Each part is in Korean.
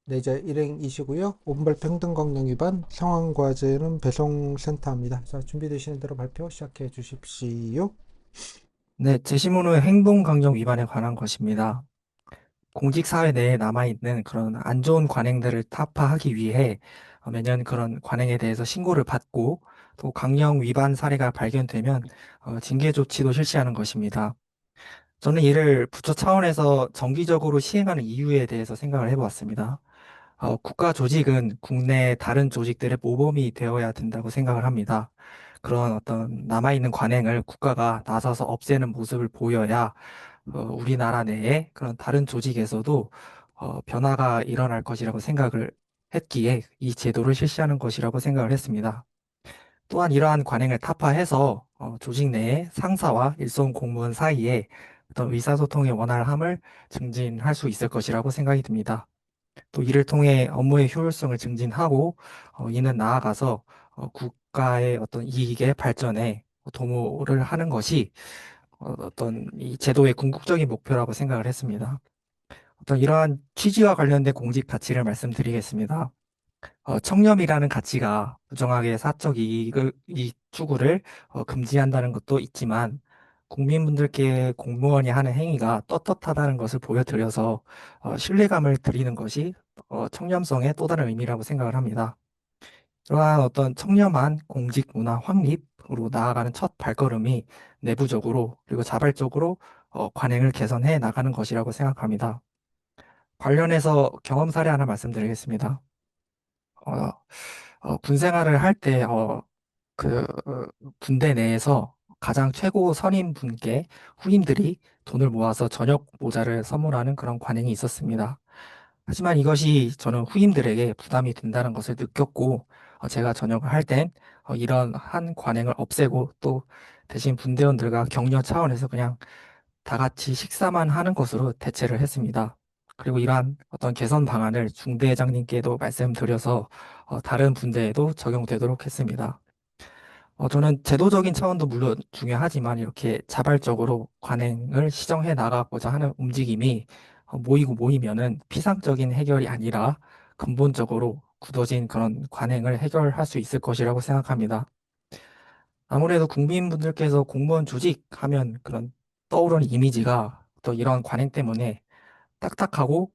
네, 이제 일행이시고요. 오분발 평등강령 위반 상황과제는 배송센터입니다. 자, 준비되시는 대로 발표 시작해 주십시오. 네, 제시문은 행동강령 위반에 관한 것입니다. 공직사회 내에 남아있는 그런 안 좋은 관행들을 타파하기 위해 매년 그런 관행에 대해서 신고를 받고 또 강령 위반 사례가 발견되면 징계 조치도 실시하는 것입니다. 저는 이를 부처 차원에서 정기적으로 시행하는 이유에 대해서 생각을 해보았습니다. 국가 조직은 국내 다른 조직들의 모범이 되어야 된다고 생각을 합니다. 그런 어떤 남아있는 관행을 국가가 나서서 없애는 모습을 보여야 우리나라 내에 그런 다른 조직에서도 변화가 일어날 것이라고 생각을 했기에 이 제도를 실시하는 것이라고 생각을 했습니다. 또한 이러한 관행을 타파해서 조직 내에 상사와 일선 공무원 사이에 어떤 의사소통의 원활함을 증진할 수 있을 것이라고 생각이 듭니다. 또 이를 통해 업무의 효율성을 증진하고 이는 나아가서 국가의 어떤 이익의 발전에 도모를 하는 것이 어떤 이 제도의 궁극적인 목표라고 생각을 했습니다. 어떤 이러한 취지와 관련된 공직 가치를 말씀드리겠습니다. 청렴이라는 가치가 부정하게 사적 이익 추구를 금지한다는 것도 있지만 국민분들께 공무원이 하는 행위가 떳떳하다는 것을 보여드려서 신뢰감을 드리는 것이 청렴성의 또 다른 의미라고 생각을 합니다. 이러한 어떤 청렴한 공직 문화 확립으로 나아가는 첫 발걸음이 내부적으로 그리고 자발적으로 관행을 개선해 나가는 것이라고 생각합니다. 관련해서 경험 사례 하나 말씀드리겠습니다. 어, 군 생활을 할 때, 군대 내에서 가장 최고 선임 분께 후임들이 돈을 모아서 저녁 모자를 선물하는 그런 관행이 있었습니다. 하지만 이것이 저는 후임들에게 부담이 된다는 것을 느꼈고, 제가 전역을 할 땐 이런 한 관행을 없애고 또 대신 분대원들과 격려 차원에서 그냥 다 같이 식사만 하는 것으로 대체를 했습니다. 그리고 이러한 어떤 개선 방안을 중대장님께도 말씀드려서 다른 분대에도 적용되도록 했습니다. 저는 제도적인 차원도 물론 중요하지만 이렇게 자발적으로 관행을 시정해 나가고자 하는 움직임이 모이고 모이면은 피상적인 해결이 아니라 근본적으로 굳어진 그런 관행을 해결할 수 있을 것이라고 생각합니다. 아무래도 국민분들께서 공무원 조직 하면 그런 떠오르는 이미지가 또 이런 관행 때문에 딱딱하고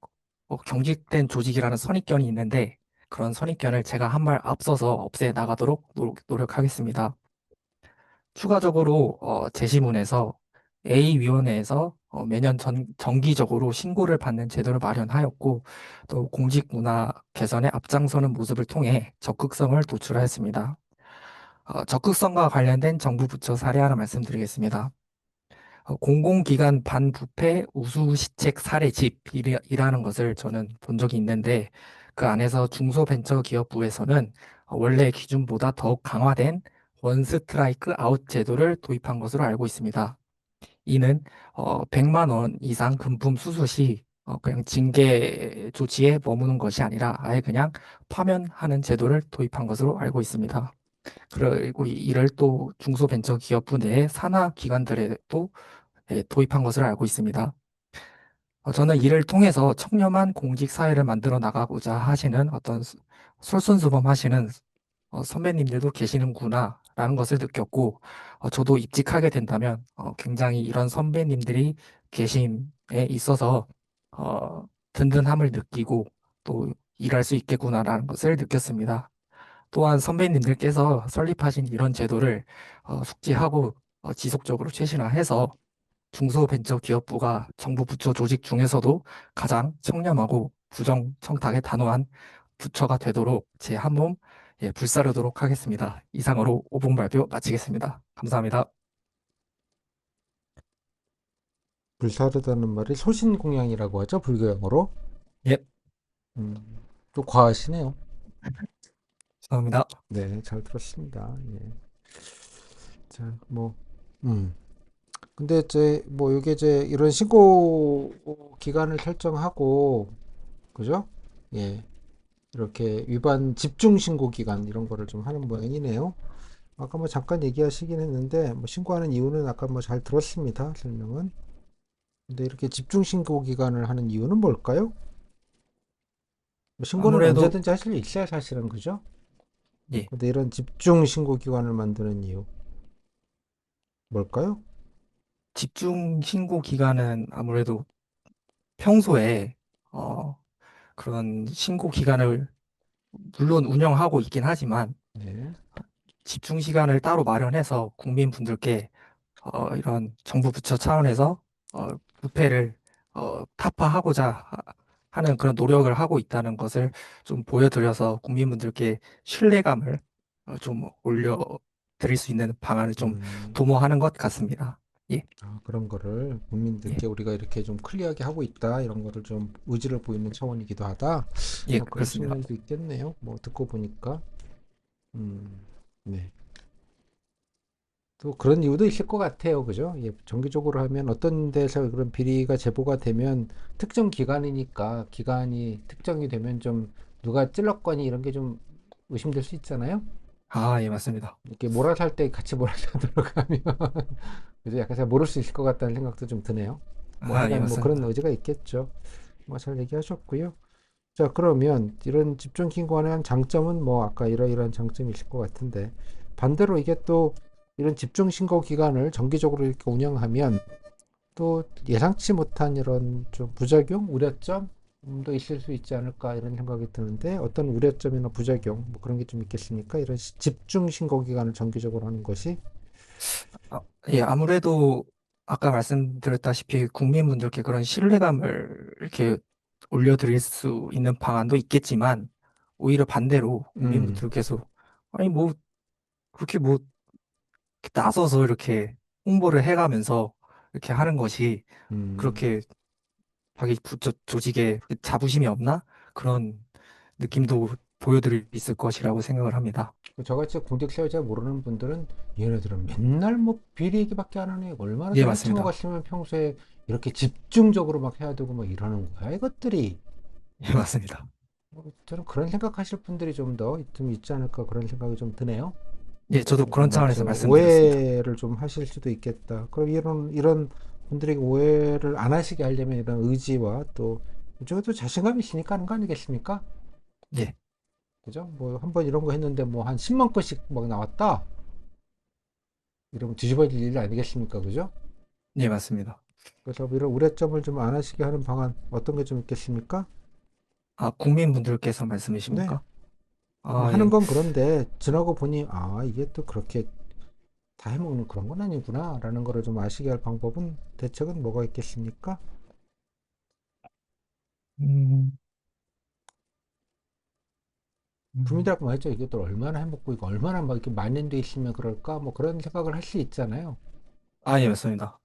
경직된 조직이라는 선입견이 있는데 그런 선입견을 제가 한 발 앞서서 없애 나가도록 노력하겠습니다. 추가적으로 제시문에서 A위원회에서 매년 정기적으로 신고를 받는 제도를 마련하였고 또 공직 문화 개선에 앞장서는 모습을 통해 적극성을 도출하였습니다. 적극성과 관련된 정부 부처 사례 하나 말씀드리겠습니다. 공공기관 반부패 우수시책 사례집이라는 것을 저는 본 적이 있는데 그 안에서 중소벤처기업부에서는 원래 기준보다 더욱 강화된 원스트라이크 아웃 제도를 도입한 것으로 알고 있습니다. 이는 100만 원 이상 금품 수수 시 그냥 징계 조치에 머무는 것이 아니라 아예 그냥 파면하는 제도를 도입한 것으로 알고 있습니다. 그리고 이를 또 중소벤처기업부 내 산하기관들에도 도입한 것을 알고 있습니다. 저는 이를 통해서 청렴한 공직 사회를 만들어 나가고자 하시는 어떤 솔선수범하시는 선배님들도 계시는구나 라는 것을 느꼈고 저도 입직하게 된다면 굉장히 이런 선배님들이 계심에 있어서 든든함을 느끼고 또 일할 수 있겠구나라는 것을 느꼈습니다. 또한 선배님들께서 설립하신 이런 제도를 숙지하고 지속적으로 최신화해서 중소벤처기업부가 정부 부처 조직 중에서도 가장 청렴하고 부정청탁에 단호한 부처가 되도록 제 한 몸 불사르도록 하겠습니다. 이상으로 5분 발표 마치겠습니다. 감사합니다. 불사르다는 말이 소신공양이라고 하죠, 불교용어로. 예, 음, 또 과하시네요. 죄송합니다. 네, 잘 들었습니다. 예. 자, 뭐, 음. 근데 이제 뭐 이게 이제 이런 신고 기간을 설정하고, 그죠? 예. 이렇게 위반 집중 신고 기간 이런 거를 좀 하는 모양이네요. 아까 뭐 잠깐 얘기하시긴 했는데 뭐 신고하는 이유는 아까 뭐 잘 들었습니다. 설명은. 근데 이렇게 집중 신고 기간을 하는 이유는 뭘까요? 신고는 아무래도, 언제든지 할 수 있어요, 사실은. 그죠? 예, 근데 이런 집중 신고 기관을 만드는 이유 뭘까요? 집중 신고 기간은 아무래도 평소에, 어, 그런 신고 기간을 물론 운영하고 있긴 하지만, 네. 집중 시간을 따로 마련해서 국민분들께 이런 정부 부처 차원에서 부패를 타파하고자 하는 그런 노력을 하고 있다는 것을 좀 보여드려서 국민분들께 신뢰감을 좀 올려드릴 수 있는 방안을 좀 음, 도모하는 것 같습니다. 예, 그런 거를 예, 국민들께 우리가 이렇게 좀 클리어하게 하고 있다, 이런 거를 좀 의지를 보이는 차원이기도 하다. 예, 뭐 그런 그렇습니다. 측면도 있겠네요. 뭐 듣고 보니까. 음, 네. 또 그런 이유도 있을 것 같아요. 그죠? 예, 정기적으로 하면 어떤 데서 그런 비리가 제보가 되면 특정 기간이니까 기간이 특정이 되면 좀 누가 찔렀거니 이런 게 좀 의심될 수 있잖아요. 아, 예, 맞습니다. 이렇게 몰아서 할 때 같이 몰아서 들어가면 그래서 약간 잘 모를 수 있을 것 같다는 생각도 좀 드네요. 뭐 아, 예, 하여간 뭐 그런 맞습니다. 의지가 있겠죠. 뭐 잘 얘기하셨고요. 자, 그러면 이런 집중 킹권에 한 장점은 뭐 아까 이러이러한 장점이 있을 것 같은데 반대로 이게 또 이런 집중 신고 기간을 정기적으로 이렇게 운영하면 또 예상치 못한 이런 좀 부작용, 우려점도 있을 수 있지 않을까 이런 생각이 드는데 어떤 우려점이나 부작용 뭐 그런 게 좀 있겠습니까? 이런 집중 신고 기간을 정기적으로 하는 것이. 예, 아무래도 아까 말씀드렸다시피 국민분들께 그런 신뢰감을 이렇게 올려드릴 수 있는 방안도 있겠지만 오히려 반대로 음, 국민분들께서 아니 뭐 그렇게 뭐 이렇게 나서서 이렇게 홍보를 해가면서 이렇게 하는 것이 음. 그렇게 자기 조직에 자부심이 없나? 그런 느낌도 보여드릴 수 있을 것이라고 생각을 합니다. 저같이 공직사회 잘 모르는 분들은 얘네들은 맨날 뭐 비리 얘기밖에 안 하네. 얼마나 예, 잘난 친구 맞습니다. 같으면 평소에 이렇게 집중적으로 막 해야 되고 막 이러는 거야. 이것들이. 예, 맞습니다. 저는 그런 생각하실 분들이 좀 있지 않을까 그런 생각이 좀 드네요. 예, 저도 그런 아마 저 차원에서 말씀드렸습니다. 오해를 좀 하실 수도 있겠다. 그럼 이런 분들에게 오해를 안 하시게 하려면 이런 의지와 또 이쪽에도 자신감이 있으니까 하는 거 아니겠습니까? 예, 그죠? 뭐 한번 이런 거 했는데 뭐 한 10만 건씩 막 나왔다. 이러면 뒤집어질 일 아니겠습니까? 그죠? 예, 맞습니다. 그래서 이런 우려점을 좀 안 하시게 하는 방안 어떤 게 좀 있겠습니까? 아, 국민분들께서 네. 말씀이십니까? 뭐 아, 하는 예. 건 그런데 지나고 보니 이게 또 그렇게 다 해먹는 그런 건 아니구나 라는 거를 좀 아시게 할 방법은 대책은 뭐가 있겠습니까? 음, 음. 국민들하고 말이죠. 이게 또 얼마나 해먹고 이거 얼마나 막 이렇게 만연돼 있으면 그럴까? 뭐 그런 생각을 할 수 있잖아요. 아, 예, 맞습니다.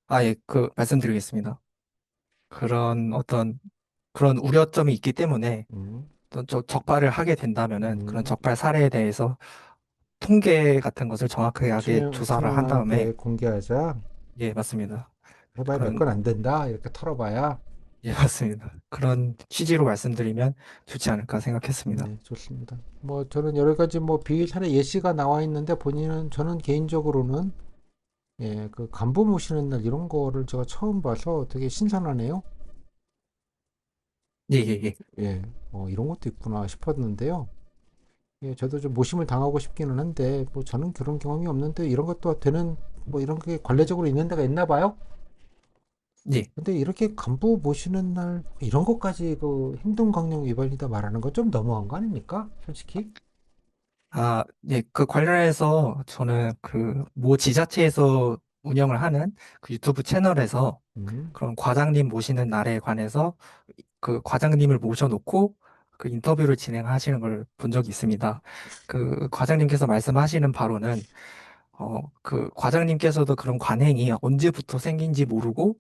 아, 예, 말씀드리겠습니다. 그런 우려점이 있기 때문에 음, 어떤 적발을 하게 된다면은 그런 음, 적발 사례에 대해서 통계 같은 것을 정확하게 조사를 한 투명하게 다음에, 공개하자. 예, 맞습니다. 해봐야 몇 그런, 건 안 된다. 이렇게 털어봐야. 예, 맞습니다. 그런 취지로 말씀드리면 좋지 않을까 생각했습니다. 네, 좋습니다. 뭐 저는 여러 가지 뭐 비위 사례 예시가 나와 있는데 본인은 저는 개인적으로는 그 간부 모시는 날 이런 거를 제가 처음 봐서 되게 신선하네요. 예, 예, 예. 예, 이런 것도 있구나 싶었는데요. 예, 저도 좀 모심을 당하고 싶기는 한데 뭐 저는 그런 경험이 없는데 이런 것도 되는 뭐 이런 게 관례적으로 있는 데가 있나 봐요. 예. 근데 이렇게 간부 모시는 날 이런 것까지 그 행동강령 위반이다 말하는 건 좀 너무한 거 아닙니까? 솔직히. 아, 예, 그 관련해서 저는 모 지자체에서 운영을 하는 그 유튜브 채널에서 음, 그런 과장님 모시는 날에 관해서 그 과장님을 모셔놓고 그 인터뷰를 진행하시는 걸 본 적이 있습니다. 그 과장님께서 말씀하시는 바로는 그 과장님께서도 그런 관행이 언제부터 생긴지 모르고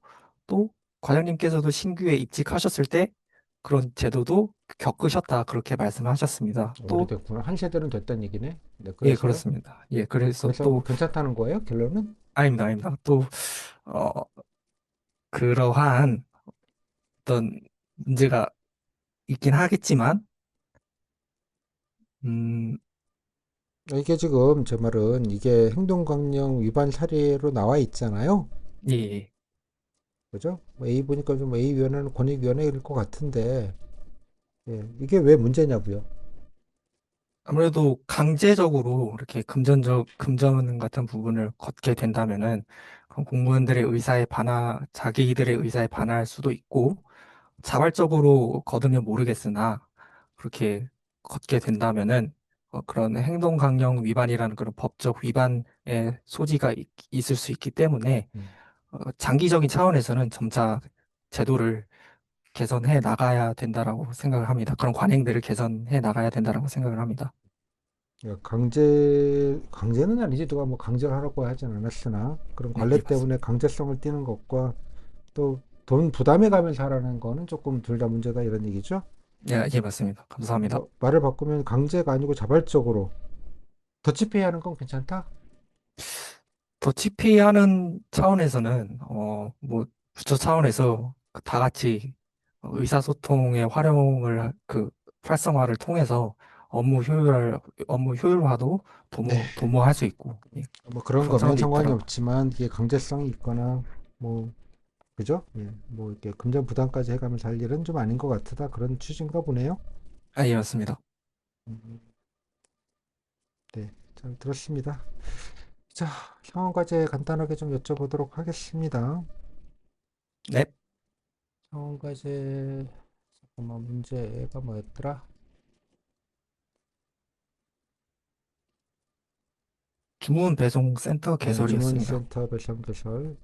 또 과장님께서도 신규에 입직하셨을 때 그런 제도도 겪으셨다 그렇게 말씀하셨습니다. 또 오래됐구나. 한 세대는 됐다는 얘기네. 네, 예, 그래서요. 그렇습니다. 예, 그래서 그래서 또 괜찮다는 거예요? 결론은? 아닙니다, 아닙니다. 또 어, 그러한 어떤 문제가 있긴 하겠지만 음, 이게 지금 제 말은 이게 행동강령 위반 사례로 나와 있잖아요. 예, 예. 그죠? 뭐 A 보니까 좀 A 위원회는 권익위원회일 것 같은데 예, 이게 왜 문제냐고요? 아무래도 강제적으로 이렇게 금전 같은 부분을 걷게 된다면은 그럼 공무원들의 의사에 자기들의 의사에 반할 수도 있고 자발적으로 거두면 모르겠으나 그렇게 걷게 된다면은 그런 행동 강령 위반이라는 그런 법적 위반의 소지가 있을 수 있기 때문에 음. 장기적인 차원에서는 점차 제도를 개선해 나가야 된다라고 생각을 합니다. 그런 관행들을 개선해 나가야 된다라고 생각을 합니다. 예, 강제는 아니지. 누가 뭐 강제를 하라고 하진 않았으나, 그런 네, 관례 예, 맞습니다. 때문에 강제성을 띠는 것과 또 돈 부담에 가면서 하라는 거는 조금 둘 다 문제다 이런 얘기죠. 예, 예, 맞습니다. 감사합니다. 뭐, 말을 바꾸면 강제가 아니고 자발적으로 더치페이 하는 건 괜찮다? 더치페이 하는 차원에서는, 뭐, 부처 차원에서 다 같이 의사소통의 활성화를 통해서 업무 효율화도 네. 도모할 수 있고, 예, 뭐 그런 그런 거면 차원도 상관이 있더라고요. 없지만 이게 강제성이 있거나 뭐 그죠? 예. 뭐 이렇게 금전 부담까지 해가면서 할 일은 좀 아닌 것 같다. 그런 취지인가 보네요. 아, 예, 맞습니다. 음, 네. 잘 들었습니다. 자, 상황 과제 간단하게 좀 여쭤보도록 하겠습니다. 네, 상황 과제 잠깐만 문제가 뭐였더라? 주문 배송 센터 네, 개설이었습니다. 주문센터 배송 개설.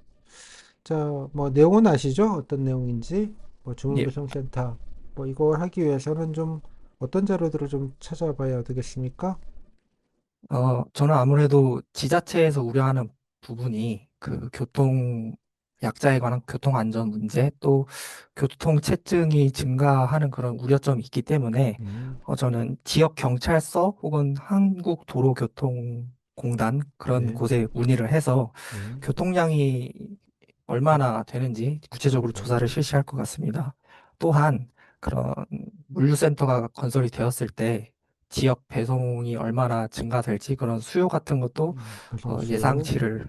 자, 뭐 내용은 아시죠? 어떤 내용인지. 뭐 주문 예, 배송 센터. 뭐 이걸 하기 위해서는 좀 어떤 자료들을 좀 찾아봐야 되겠습니까? 저는 아무래도 지자체에서 우려하는 부분이 그 약자에 관한 교통 안전 문제 또 교통체증이 증가하는 그런 우려점이 있기 때문에 음, 저는 지역 경찰서 혹은 한국도로교통공단 그런 네, 곳에 문의를 해서 네, 교통량이 얼마나 되는지 구체적으로 조사를 네. 실시할 것 같습니다. 또한 그런 물류센터가 건설이 되었을 때 지역 배송이 얼마나 증가될지 그런 수요 같은 것도 배송 수요. 예상치를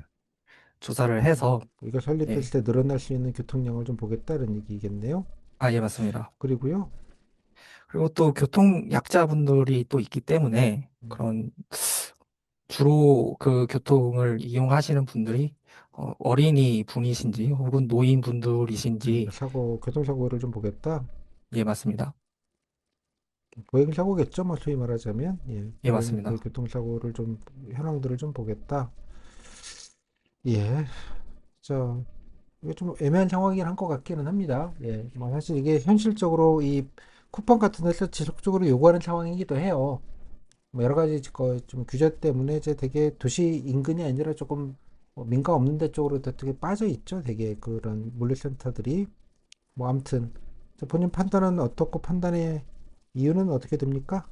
조사를 해서 이거 설립했을 예, 때 늘어날 수 있는 교통량을 좀 보겠다는 얘기겠네요. 예, 맞습니다. 그리고요, 그리고 또 교통 약자분들이 또 있기 때문에 음, 그런 주로 그 교통을 이용하시는 분들이 어린이 분이신지 혹은 노인 분들이신지 교통사고를 좀 보겠다. 예, 맞습니다. 보행사고겠죠, 뭐 소위 말하자면. 예, 예, 그런 그 맞습니다. 교통사고를 좀, 현황들을 좀 보겠다. 예, 자, 이게 좀 애매한 상황이긴 한 것 같기는 합니다. 예, 뭐 사실 이게 현실적으로 이 쿠팡 같은 데서 지속적으로 요구하는 상황이기도 해요. 뭐 여러 가지 좀 규제 때문에 이제 되게 도시 인근이 아니라 조금 민가 없는 데 쪽으로 되게 빠져 있죠. 되게 그런 물류센터들이. 뭐 아무튼 본인 판단은 어떻고 판단의 이유는 어떻게 됩니까?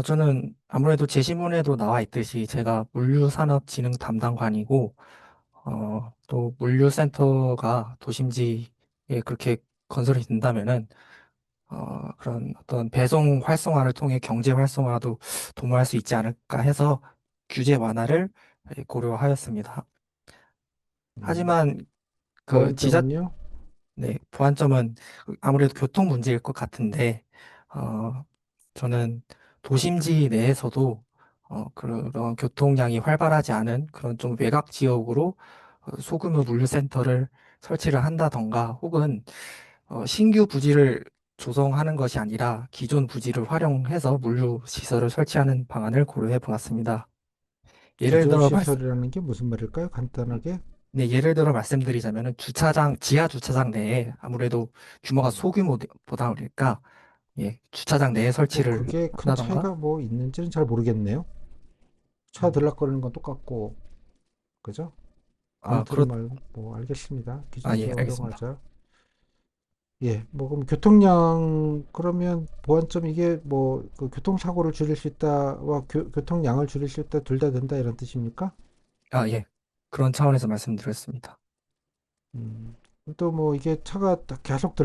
저는 아무래도 제시문에도 나와 있듯이 제가 물류산업진흥 담당관이고 또 물류센터가 도심지에 그렇게 건설이 된다면은 그런 어떤 배송 활성화를 통해 경제 활성화도 도모할 수 있지 않을까 해서 규제 완화를 고려하였습니다. 음, 하지만 그 보완점은요? 네, 보완점은 아무래도 교통 문제일 것 같은데 어, 저는 도심지 내에서도 그런 교통량이 활발하지 않은 그런 좀 외곽 지역으로 소규모 물류센터를 설치를 한다던가 혹은 신규 부지를 조성하는 것이 아니라 기존 부지를 활용해서 물류 시설을 설치하는 방안을 고려해 보았습니다. 예를 기존 들어 시설이라는 게 무슨 말일까요? 간단하게. 네, 예를 들어 말씀드리자면은 지하 주차장 내에 아무래도 규모가 음, 소규모보다 그러니까 예, 주차장 내에 뭐 설치를 그게 큰 한다던가 차이가 뭐 있는지는 잘 모르겠네요. 차 음, 들락거리는 건 똑같고, 그죠? 아, 아무튼 뭐 알겠습니다. 예, 기준서 알겠습니다. 활용하자. 예, 뭐 그럼 교통량 그러면 보완점 이게 뭐 그 교통사고를 줄일 수 있다와 교통량을 줄일 수 있다 둘 다 된다 이런 뜻입니까? 예. 그런 차원에서 말씀드렸습니다. 음, 또 뭐 이게 차가 계속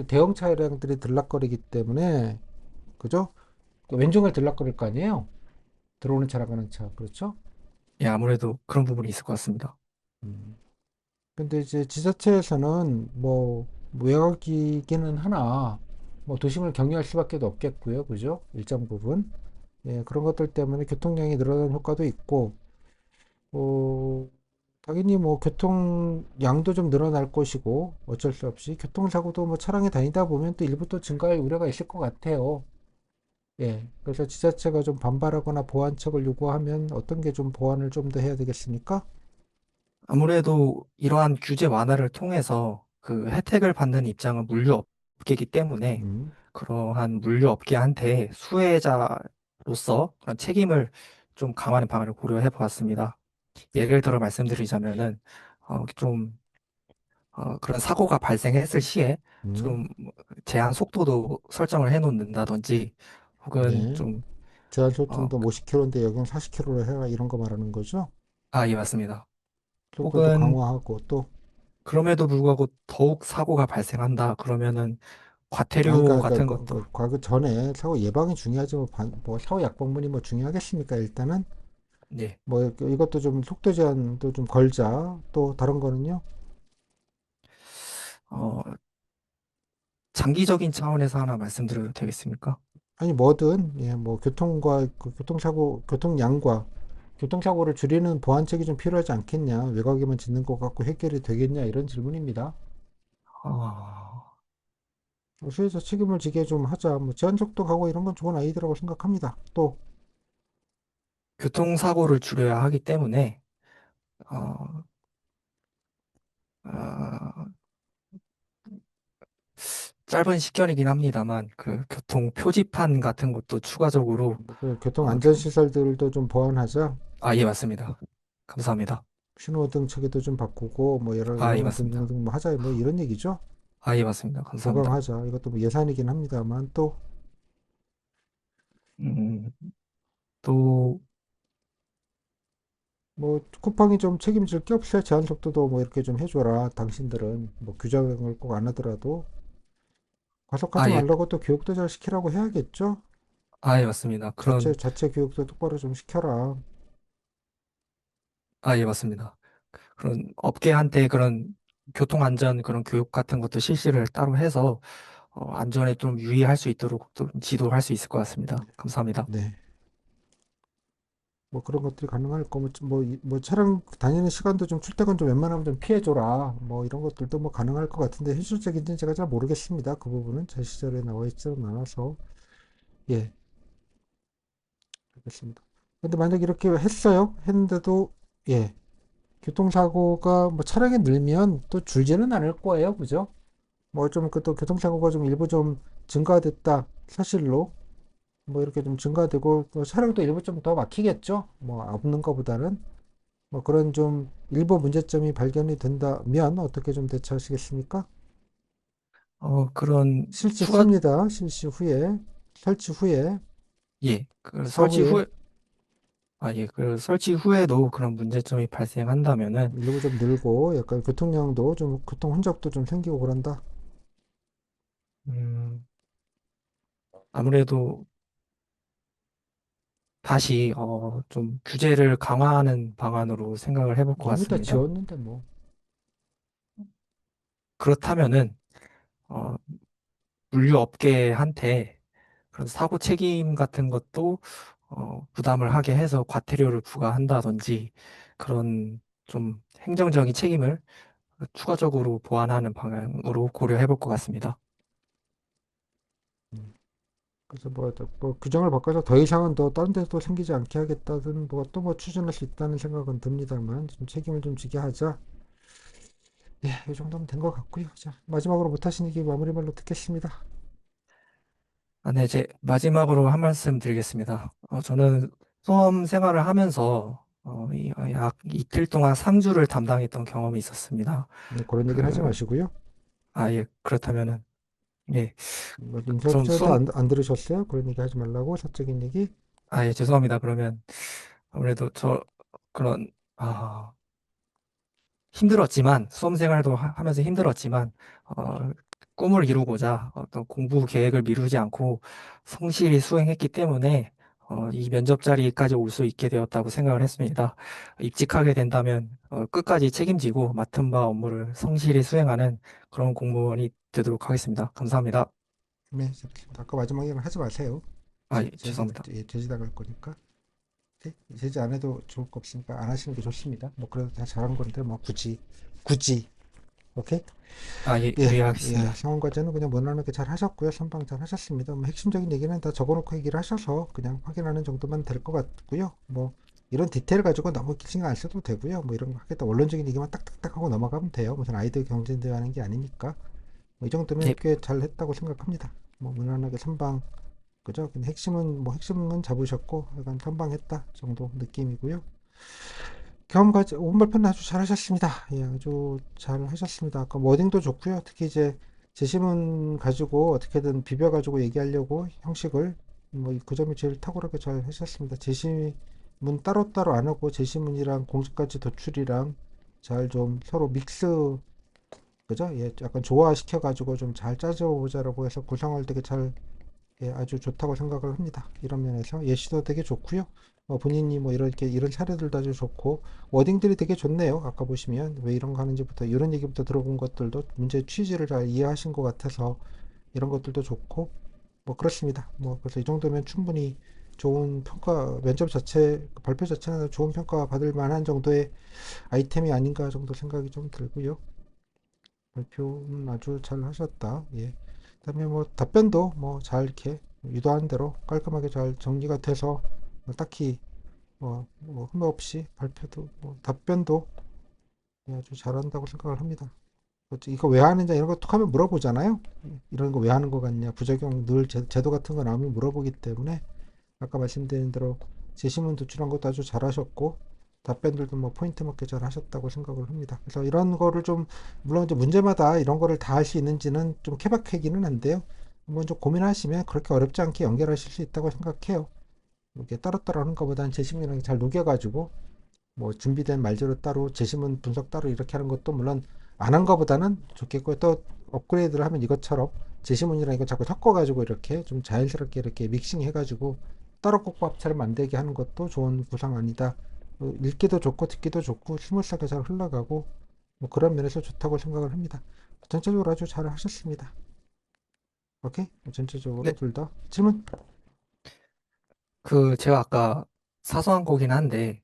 대형 차량들이 들락거리기 때문에 그죠? 그 왼쪽을 들락거릴 거 아니에요? 들어오는 차랑 가는 차 그렇죠? 예, 아무래도 그런 부분이 있을 것 같습니다. 음. 근데 이제 지자체에서는 뭐 외곽이기는 하나 뭐 도심을 경유할 수밖에 없겠고요. 그죠? 일정 부분. 예, 그런 것들 때문에 교통량이 늘어나는 효과도 있고, 어, 당연히 뭐 교통량도 좀 늘어날 것이고, 어쩔 수 없이 교통사고도 뭐 차량이 다니다 보면 또 일부 또 증가할 우려가 있을 것 같아요. 예, 그래서 지자체가 좀 반발하거나 보완책을 요구하면 어떤 게 좀 보완을 좀 더 해야 되겠습니까? 아무래도 이러한 규제 완화를 통해서 그 혜택을 받는 입장은 물류업계이기 때문에 음, 그러한 물류업계한테 수혜자로서 그런 책임을 좀 강화하는 방안을 고려해 보았습니다. 예를 들어 말씀드리자면은 좀 그런 사고가 발생했을 시에 음, 좀 제한 속도도 설정을 해 놓는다든지 혹은 네. 좀 어, 제한소통도 50km인데 여긴 40km로 해라 이런 거 말하는 거죠? 예, 맞습니다. 속도도 혹은 강화하고 또 그럼에도 불구하고 더욱 사고가 발생한다 그러면은 아니 과태료 그러니까 같은 것도 과거 전에 사고 예방이 중요하지 뭐 사고 약방문이 뭐 중요하겠습니까? 일단은 네. 뭐 이것도 좀 속도 제한도 좀 걸자. 또 다른 거는요? 어, 장기적인 차원에서 하나 말씀드려도 되겠습니까? 아니 뭐든 예, 뭐 교통과 그 교통사고 교통량과 교통사고를 줄이는 보완책이 좀 필요하지 않겠냐? 외곽에만 짓는 것 같고 해결이 되겠냐? 이런 질문입니다. 어, 수혜자 책임을 지게 좀 하자. 뭐 제한 속도하고 이런 건 좋은 아이디어라고 생각합니다. 또 교통사고를 줄여야 하기 때문에 어, 어, 짧은 식견이긴 합니다만 그 교통 표지판 같은 것도 추가적으로 그 교통 좀, 안전시설들도 좀 보완하자. 예, 맞습니다. 감사합니다. 신호등 체계도 좀 바꾸고 뭐 여러 예, 이런 맞습니다. 등등등 뭐 하자 뭐 이런 얘기죠. 예, 맞습니다. 감사합니다. 보강하자. 이것도 뭐 예산이긴 합니다만 또 음, 또, 뭐 쿠팡이 좀 책임질 게 없어요. 제한 속도도 뭐 이렇게 좀 해줘라. 당신들은 뭐 규정을 꼭 안 하더라도 과속하지 예, 말라고 또 교육도 잘 시키라고 해야겠죠. 예, 맞습니다. 자체 교육도 똑바로 좀 시켜라. 예, 맞습니다. 그런 업계한테 그런 교통안전 그런 교육 같은 것도 실시를 따로 해서 안전에 좀 유의할 수 있도록 좀 지도할 수 있을 것 같습니다. 감사합니다. 네. 뭐 그런 것들이 가능할 거면 뭐 차량 다니는 시간도 좀 출퇴근 좀 웬만하면 좀 피해줘라. 뭐 이런 것들도 뭐 가능할 것 같은데 현실적인지는 제가 잘 모르겠습니다. 그 부분은 제 시절에 나와 있지는 않아서 예, 알겠습니다. 근데 만약 이렇게 했어요. 했는데도 예, 교통사고가 뭐 차량이 늘면 또 줄지는 않을 거예요. 그죠? 뭐 좀 그 또 교통사고가 좀 일부 좀 증가됐다. 사실로 뭐 이렇게 좀 증가되고 또 차량도 일부 좀 더 막히겠죠. 뭐 없는 것보다는 뭐 그런 좀 일부 문제점이 발견이 된다면 어떻게 좀 대처하시겠습니까? 그런 실시 추가, 후입니다. 실시 후에 설치 후에 예, 그 설치 사후에 후에, 예, 그 설치 후에도 그런 문제점이 발생한다면은, 일부 좀 늘고 약간 교통량도 좀 교통 혼잡도 좀 생기고 그런다. 음, 아무래도 다시, 좀 규제를 강화하는 방안으로 생각을 해볼 것 이미 다 같습니다. 지웠는데 뭐. 그렇다면은, 어, 물류업계한테 그런 사고 책임 같은 것도 부담을 하게 해서 과태료를 부과한다든지 그런 좀 행정적인 책임을 추가적으로 보완하는 방향으로 고려해 볼 것 같습니다. 음. 그래서 뭐 규정을 바꿔서 더 이상은 더 다른 데서 또 생기지 않게 하겠다든 뭐 또 뭐 추진할 수 있다는 생각은 듭니다만 좀 책임을 좀 지게 하자. 예, 이 정도면 된 것 같고요. 자, 마지막으로 못하신 얘기 마무리 말로 듣겠습니다. 네, 이제 마지막으로 한 말씀 드리겠습니다. 저는 수험 생활을 하면서 약 이틀 동안 상주를 담당했던 경험이 있었습니다. 네, 그런 얘기는 하지 그, 마시고요. 예, 그렇다면은, 예, 뭐 좀 인터뷰에도 수험, 안 들으셨어요? 그런 얘기 하지 말라고 사적인 얘기. 예, 죄송합니다. 그러면 아무래도 그런, 아, 힘들었지만, 수험 생활도 하면서 힘들었지만, 어, 꿈을 이루고자 어떤 공부 계획을 미루지 않고 성실히 수행했기 때문에, 이 면접 자리까지 올 수 있게 되었다고 생각을 했습니다. 입직하게 된다면, 끝까지 책임지고 맡은 바 업무를 성실히 수행하는 그런 공무원이 되도록 하겠습니다. 감사합니다. 네, 아까 마지막에는 하지 마세요. 예, 죄송합니다. 제지 나갈 거니까. 제지 안 해도 좋을 거 없으니까 안 하시는 게 좋습니다. 뭐 그래도 다 잘한 건데 뭐 굳이 오케이. 예, 예, 예, 이해하겠습니다. 상황 과제는 그냥 무난하게 잘 하셨고요. 선방 잘 하셨습니다. 뭐 핵심적인 얘기는 다 적어놓고 얘기를 하셔서 그냥 확인하는 정도만 될 것 같고요. 뭐 이런 디테일 가지고 너무 신경 안 써도 되고요. 뭐 이런 거 하겠다 원론적인 얘기만 딱딱딱 하고 넘어가면 돼요. 무슨 아이디어 경쟁대 하는 게 아니니까. 뭐이 정도면 예, 꽤 잘 했다고 생각합니다. 뭐 무난하게 선방 그죠? 근데 핵심은 잡으셨고 약간 선방했다 정도 느낌이고요. 경험 가지 온 발표는 아주 잘하셨습니다. 예, 아주 잘하셨습니다. 아까 워딩도 좋고요. 특히 이제 제시문 가지고 어떻게든 비벼가지고 얘기하려고 형식을 뭐 그 점이 제일 탁월하게 잘 하셨습니다. 제시문 따로따로 안 하고 제시문이랑 공식가치 도출이랑 잘 좀 서로 믹스 그죠? 예, 약간 조화시켜가지고 좀 잘 짜져보자라고 해서 구성을 되게 잘 예, 아주 좋다고 생각을 합니다. 이런 면에서 예시도 되게 좋고요. 본인이 뭐 이렇게 이런 사례들도 아주 좋고 워딩들이 되게 좋네요. 아까 보시면 왜 이런 거 하는지부터 이런 얘기부터 들어본 것들도 문제 취지를 잘 이해하신 것 같아서 이런 것들도 좋고 뭐 그렇습니다. 뭐 그래서 이 정도면 충분히 좋은 평가 면접 자체 발표 자체는 좋은 평가 받을 만한 정도의 아이템이 아닌가 정도 생각이 좀 들고요. 발표는 아주 잘 하셨다. 예. 그다음에 뭐 답변도 뭐 잘 이렇게 유도하는 대로 깔끔하게 잘 정리가 돼서 뭐 딱히 뭐 흠업 없이 발표도 뭐 답변도 아주 잘한다고 생각을 합니다. 이거 왜 하느냐 이런 거 툭 하면 물어보잖아요. 이런 거 왜 하는 거 같냐 부작용 늘 제도 같은 거 나오면 물어보기 때문에 아까 말씀드린 대로 제시문 도출한 것도 아주 잘하셨고 답변들도 뭐 포인트 맞게 잘 하셨다고 생각을 합니다. 그래서 이런 거를 좀 물론 이제 문제마다 이런 거를 다 할 수 있는지는 좀 케바케기는 한데요. 한번 좀 고민하시면 그렇게 어렵지 않게 연결하실 수 있다고 생각해요. 이렇게 따로따로 하는 것보다는 제시문이랑 잘 녹여가지고 뭐 준비된 말재료 따로 제시문 분석 따로 이렇게 하는 것도 물론 안 한 것보다는 좋겠고요. 또 업그레이드를 하면 이것처럼 제시문이랑 이거 자꾸 섞어가지고 이렇게 좀 자연스럽게 이렇게 믹싱 해가지고 따로 국밥처럼 만들게 하는 것도 좋은 구상 아니다. 읽기도 좋고 듣기도 좋고 스무스하게 잘 흘러가고 뭐 그런 면에서 좋다고 생각을 합니다. 전체적으로 아주 잘 하셨습니다. 오케이? 전체적으로 네, 둘 다 질문? 제가 아까 사소한 거긴 한데,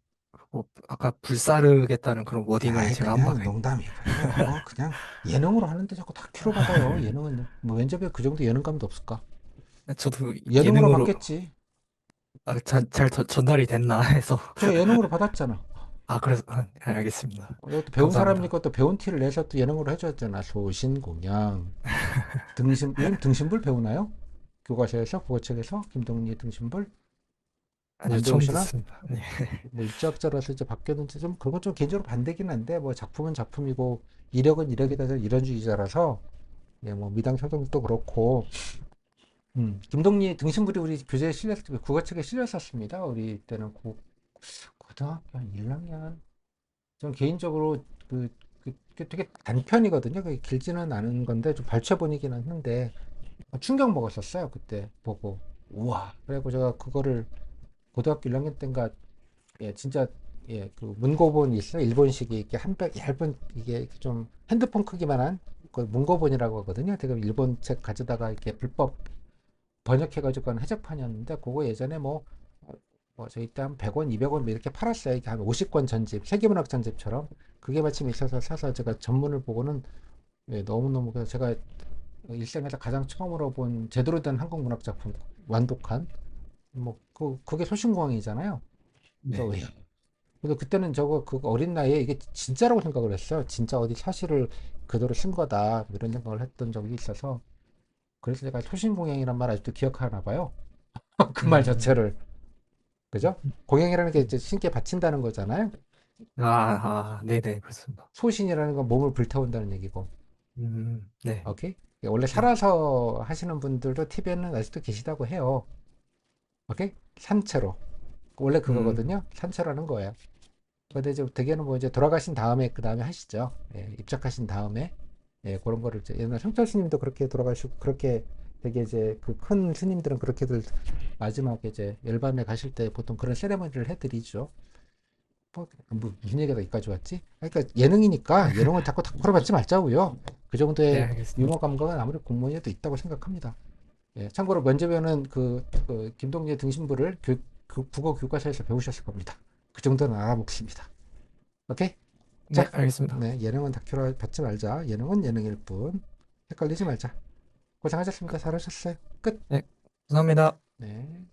뭐, 아까 불사르겠다는 그런 워딩을 아이 제가 한 그냥 바에, 농담이고요. 뭐 그냥 예능으로 하는데 자꾸 다큐로 받아요. 예능은 뭐 면접에 그 정도 예능감도 없을까? 저도 예능으로 예능으로, 받겠지. 전달이 됐나 해서. 제가 예능으로 받았잖아. 그래서, 알겠습니다. 이것도 배운 감사합니다. 사람이니까 또 배운 티를 내서 또 예능으로 해줬잖아. 소신공양 요즘 등신불 배우나요? 교과서에서 국어책에서 김동리 등신불 아니요, 안 처음 배우시나? 듣습니다. 네. 뭐 일제학자라서 이제 바뀌었는지 좀 그건 좀 개인적으로 반대긴 한데 뭐 작품은 작품이고 이력은 이력이다 이런 주의자라서 예, 뭐 미당 협정도 그렇고 김동리 등신불이 우리 교재에 실렸 국어책에 실렸었습니다. 우리 때는 고등학교 한 1학년 저는 개인적으로 그 되게 단편이거든요. 그게 길지는 않은 건데 좀 발췌본이긴 한데 충격 먹었었어요. 그때 보고 우와. 그래고 제가 그거를 고등학교 1학년 때인가 예 진짜 예 그 문고본이 있어요. 일본식이 이렇게 한백 얇은 이게 좀 핸드폰 크기만한 그 문고본이라고 하거든요. 제가 일본 책 가져다가 이렇게 불법 번역해가지고 한 해적판이었는데 그거 예전에 뭐 저희 때 한 100원, 200원 이렇게 팔았어요. 이게 한 50권 전집, 세계문학 전집처럼. 그게 마침 있어서 사서 제가 전문을 보고는 예, 너무너무 그래서 제가 일생에서 가장 처음으로 본 제대로 된 한국 문학 작품 완독한 그게 소신공항이잖아요. 그래서 네. 왜 그래서 그때는 저거 그 어린 나이에 이게 진짜라고 생각을 했어요. 진짜 어디 사실을 그대로 쓴 거다 이런 생각을 했던 적이 있어서 그래서 제가 소신공항이란 말 아직도 기억하나 봐요. 그 말 음, 자체를 그죠? 공양이라는 게 이제 신께 바친다는 거잖아요. 네네, 그렇습니다. 소신이라는 건 몸을 불태운다는 얘기고. 네, 오케이? 원래 네. 살아서 하시는 분들도 TV에는 아직도 계시다고 해요. 오케이? 산채로. 원래 음, 그거거든요. 산채로 하는 거예요. 근데 이제 대개는 뭐 이제 돌아가신 다음에 그 다음에 하시죠. 예, 입적하신 다음에 예, 그런 거를 이제 옛날 성철 스님도 그렇게 돌아가시고 그렇게 되게 이제 그 큰 스님들은 그렇게들 마지막에 이제 열반에 가실 때 보통 그런 세레머니를 해드리죠. 뭐 무슨 얘기가 여기까지 왔지? 그러니까 예능이니까 예능을 자꾸 닥터로 받지 말자고요. 그 네, 정도의 유머 알겠습니다. 감각은 아무리 공무원이라도 있다고 생각합니다. 예, 참고로 면접에는 그 김동재 등신부를 국어 교과서에서 배우셨을 겁니다. 그 정도는 알아먹습니다. 오케이? 네, 자, 알겠습니다. 네, 예능은 다큐로 받지 말자. 예능은 예능일 뿐. 헷갈리지 말자. 고생하셨습니다. 잘하셨어요. 끝. 네, 감사합니다. 네.